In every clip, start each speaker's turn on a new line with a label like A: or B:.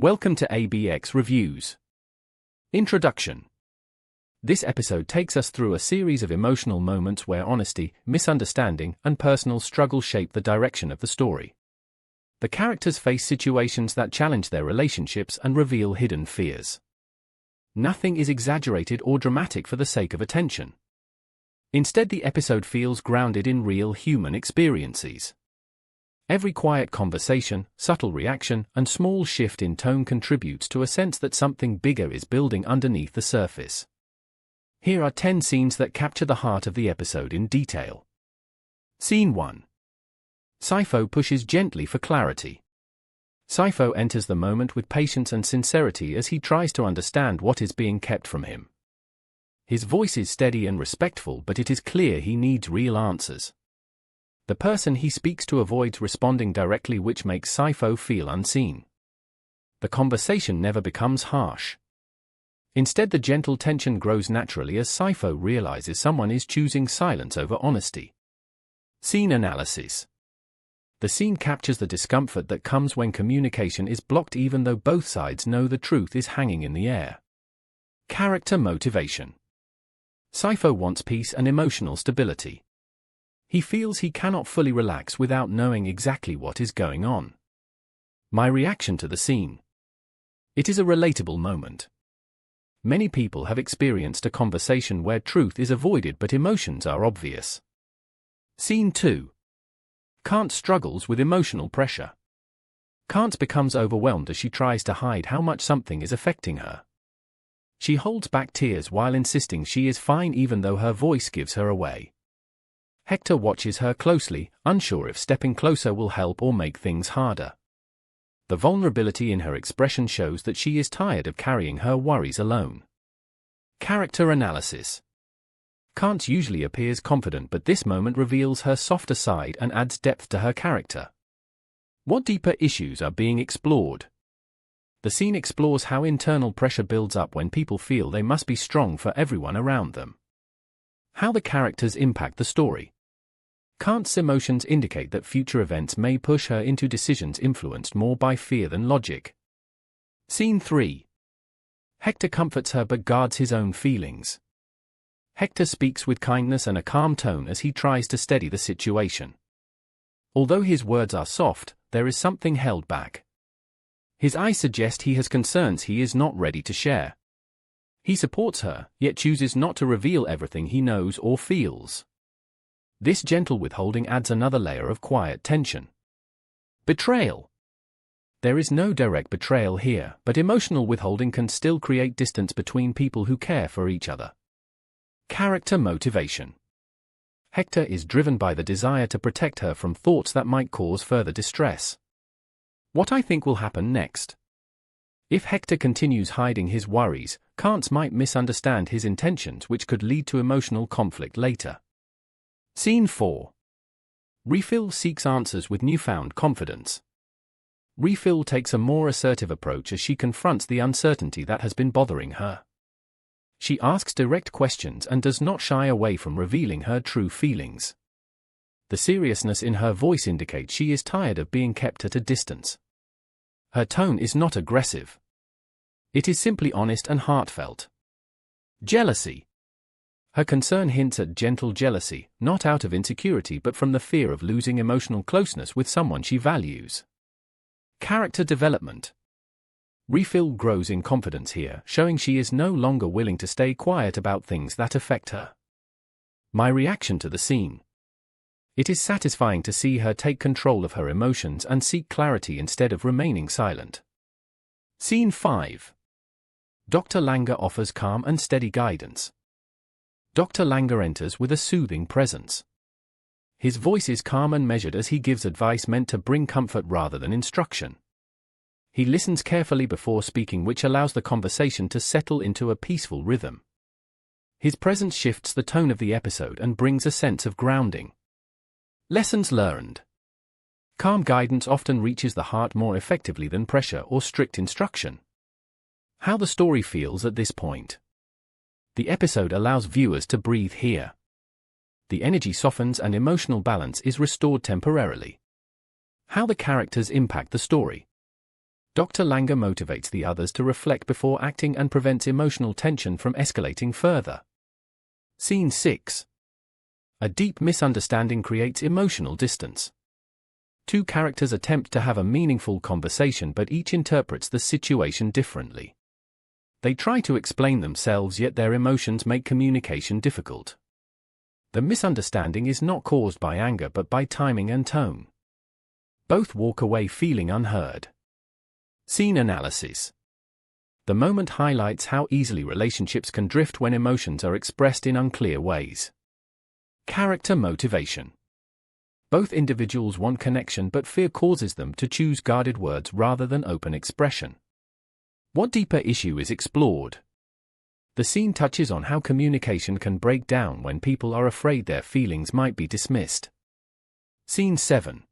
A: Welcome to ABX Reviews. Introduction. This episode takes us through a series of emotional moments where honesty, misunderstanding, and personal struggle shape the direction of the story. The characters face situations that challenge their relationships and reveal hidden fears. Nothing is exaggerated or dramatic for the sake of attention. Instead, the episode feels grounded in real human experiences. Every quiet conversation, subtle reaction, and small shift in tone contributes to a sense that something bigger is building underneath the surface. Here are 10 scenes that capture the heart of the episode in detail. Scene 1. Saifo pushes gently for clarity. Saifo enters the moment with patience and sincerity as he tries to understand what is being kept from him. His voice is steady and respectful, but it is clear he needs real answers. The person he speaks to avoids responding directly, which makes Saifo feel unseen. The conversation never becomes harsh. Instead, the gentle tension grows naturally as Saifo realizes someone is choosing silence over honesty. Scene analysis. The scene captures the discomfort that comes when communication is blocked even though both sides know the truth is hanging in the air. Character motivation. Saifo wants peace and emotional stability. He feels he cannot fully relax without knowing exactly what is going on. My reaction to the scene. It is a relatable moment. Many people have experienced a conversation where truth is avoided but emotions are obvious. Scene 2. Kant struggles with emotional pressure. Kant becomes overwhelmed as she tries to hide how much something is affecting her. She holds back tears while insisting she is fine even though her voice gives her away. Hector watches her closely, unsure if stepping closer will help or make things harder. The vulnerability in her expression shows that she is tired of carrying her worries alone. Character analysis. Kant usually appears confident, but this moment reveals her softer side and adds depth to her character. What deeper issues are being explored? The scene explores how internal pressure builds up when people feel they must be strong for everyone around them. How the characters impact the story. Kant's emotions indicate that future events may push her into decisions influenced more by fear than logic. Scene 3. Hector comforts her but guards his own feelings. Hector speaks with kindness and a calm tone as he tries to steady the situation. Although his words are soft, there is something held back. His eyes suggest he has concerns he is not ready to share. He supports her, yet chooses not to reveal everything he knows or feels. This gentle withholding adds another layer of quiet tension. Betrayal. There is no direct betrayal here, but emotional withholding can still create distance between people who care for each other. Character motivation. Hector is driven by the desire to protect her from thoughts that might cause further distress. What I think will happen next? If Hector continues hiding his worries, Kant might misunderstand his intentions, which could lead to emotional conflict later. Scene 4. Refill seeks answers with newfound confidence. Refill takes a more assertive approach as she confronts the uncertainty that has been bothering her. She asks direct questions and does not shy away from revealing her true feelings. The seriousness in her voice indicates she is tired of being kept at a distance. Her tone is not aggressive. It is simply honest and heartfelt. Jealousy. Her concern hints at gentle jealousy, not out of insecurity but from the fear of losing emotional closeness with someone she values. Character development. Refill grows in confidence here, showing she is no longer willing to stay quiet about things that affect her. My reaction to the scene. It is satisfying to see her take control of her emotions and seek clarity instead of remaining silent. Scene 5. Dr. Langer offers calm and steady guidance. Dr. Langer enters with a soothing presence. His voice is calm and measured as he gives advice meant to bring comfort rather than instruction. He listens carefully before speaking, which allows the conversation to settle into a peaceful rhythm. His presence shifts the tone of the episode and brings a sense of grounding. Lessons learned. Calm guidance often reaches the heart more effectively than pressure or strict instruction. How the story feels at this point. The episode allows viewers to breathe here. The energy softens and emotional balance is restored temporarily. How the characters impact the story. Dr. Langer motivates the others to reflect before acting and prevents emotional tension from escalating further. Scene 6. A deep misunderstanding creates emotional distance. Two characters attempt to have a meaningful conversation, but each interprets the situation differently. They try to explain themselves, yet their emotions make communication difficult. The misunderstanding is not caused by anger but by timing and tone. Both walk away feeling unheard. Scene analysis. The moment highlights how easily relationships can drift when emotions are expressed in unclear ways. Character motivation. Both individuals want connection, but fear causes them to choose guarded words rather than open expression. What deeper issue is explored? The scene touches on how communication can break down when people are afraid their feelings might be dismissed. Scene 7.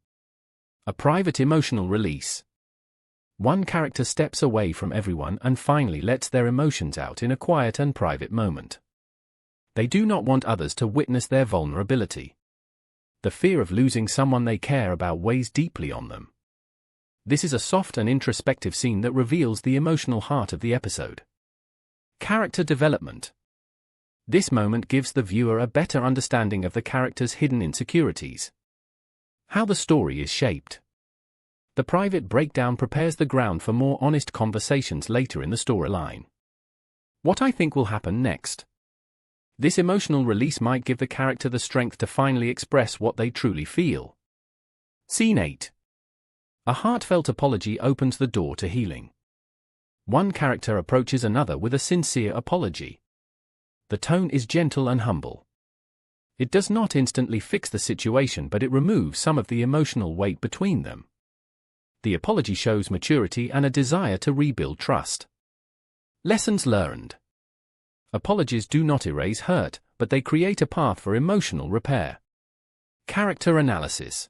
A: A private emotional release. One character steps away from everyone and finally lets their emotions out in a quiet and private moment. They do not want others to witness their vulnerability. The fear of losing someone they care about weighs deeply on them. This is a soft and introspective scene that reveals the emotional heart of the episode. Character development. This moment gives the viewer a better understanding of the character's hidden insecurities. How the story is shaped. The private breakdown prepares the ground for more honest conversations later in the storyline. What I think will happen next. This emotional release might give the character the strength to finally express what they truly feel. Scene 8. A heartfelt apology opens the door to healing. One character approaches another with a sincere apology. The tone is gentle and humble. It does not instantly fix the situation, but it removes some of the emotional weight between them. The apology shows maturity and a desire to rebuild trust. Lessons learned. Apologies do not erase hurt, but they create a path for emotional repair. Character analysis.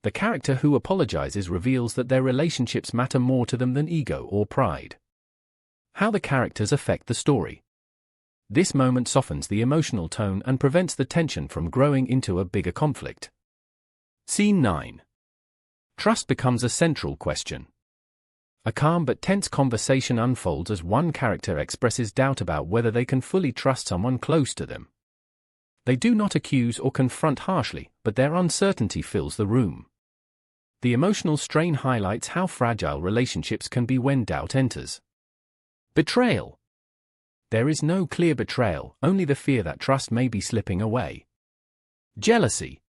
A: The character who apologizes reveals that their relationships matter more to them than ego or pride. How the characters affect the story. This moment softens the emotional tone and prevents the tension from growing into a bigger conflict. Scene 9. Trust becomes a central question. A calm but tense conversation unfolds as one character expresses doubt about whether they can fully trust someone close to them. They do not accuse or confront harshly, but their uncertainty fills the room. The emotional strain highlights how fragile relationships can be when doubt enters. Betrayal. There is no clear betrayal, only the fear that trust may be slipping away. Jealousy.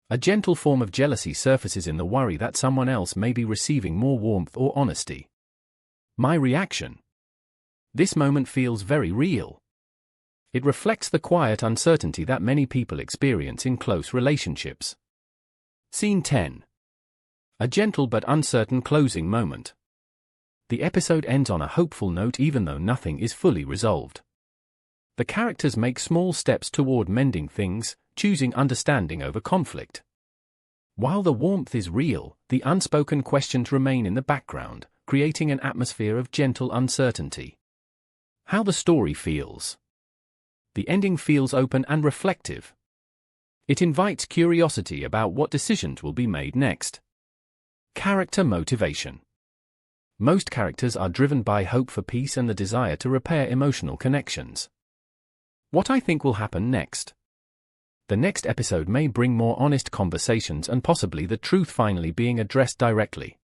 A: A gentle form of jealousy surfaces in the worry that someone else may be receiving more warmth or honesty. My reaction. This moment feels very real. It reflects the quiet uncertainty that many people experience in close relationships. Scene 10. A gentle but uncertain closing moment. The episode ends on a hopeful note even though nothing is fully resolved. The characters make small steps toward mending things, choosing understanding over conflict. While the warmth is real, the unspoken questions remain in the background, creating an atmosphere of gentle uncertainty. How the story feels. The ending feels open and reflective. It invites curiosity about what decisions will be made next. Character motivation. Most characters are driven by hope for peace and the desire to repair emotional connections. What I think will happen next. The next episode may bring more honest conversations and possibly the truth finally being addressed directly.